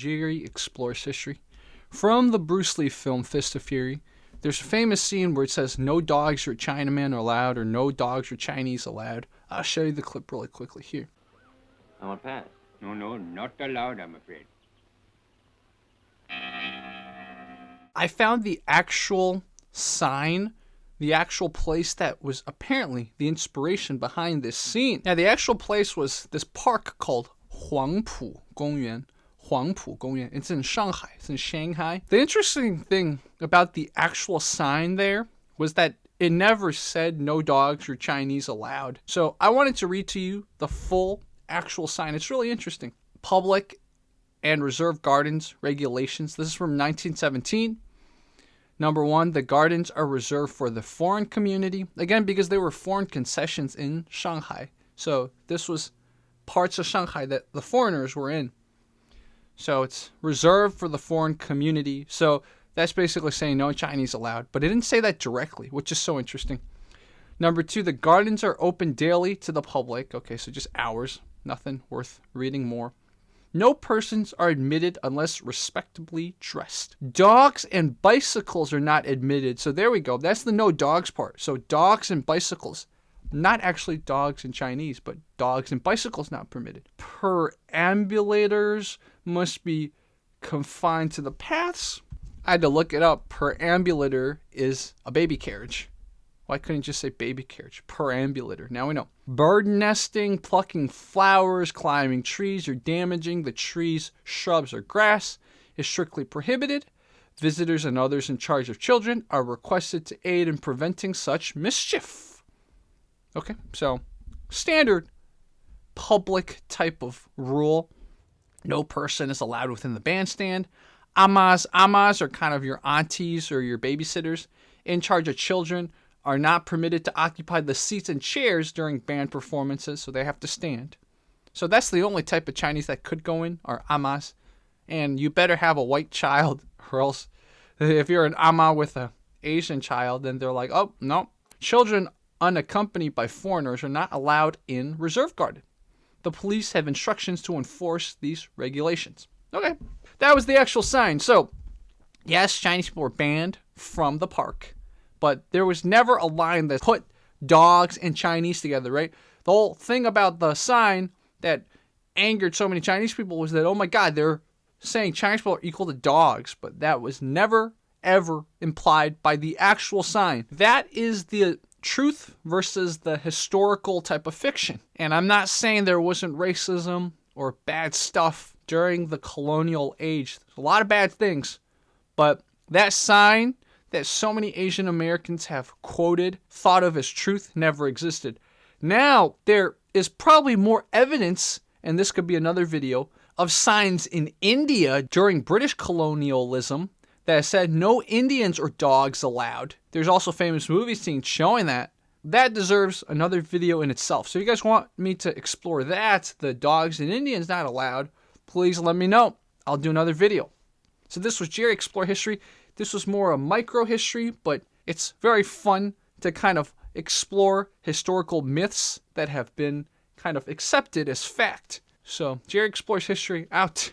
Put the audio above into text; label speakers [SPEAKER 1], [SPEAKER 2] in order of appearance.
[SPEAKER 1] Jerry Explores History. From the Bruce Lee film Fist of Fury, there's a famous scene where it says, "No dogs or Chinamen are allowed," or "No dogs or Chinese allowed." I'll show you the clip really quickly here.
[SPEAKER 2] I want pass.
[SPEAKER 3] No, not allowed, I'm afraid.
[SPEAKER 1] I found the actual sign, the actual place that was apparently the inspiration behind this scene. Now, the actual place was this park called Huangpu Gongyuan. Huangpu Gongyuan. It's in Shanghai. It's in Shanghai. The interesting thing about the actual sign there was that it never said "No dogs or Chinese allowed." So I wanted to read to you the full actual sign. It's really interesting. Public and reserve gardens regulations. This is from 1917. Number 1, the gardens are reserved for the foreign community. Again, because they were foreign concessions in Shanghai. So this was parts of Shanghai that the foreigners were in. So it's reserved for the foreign community. So that's basically saying no Chinese allowed. But it didn't say that directly, which is so interesting. Number 2, the gardens are open daily to the public. Okay, so just hours. Nothing worth reading more. No persons are admitted unless respectably dressed. Dogs and bicycles are not admitted. So there we go. That's the no dogs part. So dogs and bicycles. Not actually dogs and Chinese, but dogs and bicycles not permitted. Perambulators must be confined to the paths. I had to look it up. Perambulator is a baby carriage. Why couldn't you just say baby carriage? Perambulator. Now we know. Bird nesting, plucking flowers, climbing trees, or damaging the trees, shrubs, or grass is strictly prohibited. Visitors and others in charge of children are requested to aid in preventing such mischief. Okay, so standard public type of rule. No person is allowed within the bandstand. Amas are kind of your aunties or your babysitters in charge of children are not permitted to occupy the seats and chairs during band performances, so they have to stand. So that's the only type of Chinese that could go in, are amas. And you better have a white child, or else if you're an ama with an Asian child, then they're like, oh, no. Children unaccompanied by foreigners are not allowed in reserve garden. The police have instructions to enforce these regulations. Okay, that was the actual sign. So, yes, Chinese people were banned from the park. But there was never a line that put dogs and Chinese together, right? The whole thing about the sign that angered so many Chinese people was that, oh my God, they're saying Chinese people are equal to dogs. But that was never, ever implied by the actual sign. That is the truth versus the historical type of fiction. And I'm not saying there wasn't racism or bad stuff during the colonial age. There's a lot of bad things. But that sign that so many Asian Americans have quoted, thought of as truth, never existed. Now, there is probably more evidence, and this could be another video, of signs in India during British colonialism that said no Indians or dogs allowed. There's also famous movie scenes showing that. That deserves another video in itself. So if you guys want me to explore that, the dogs and Indians not allowed, please let me know. I'll do another video. So this was Jerry Explore History. This was more a micro history, but it's very fun to kind of explore historical myths that have been kind of accepted as fact. So, Jerry Explores History out.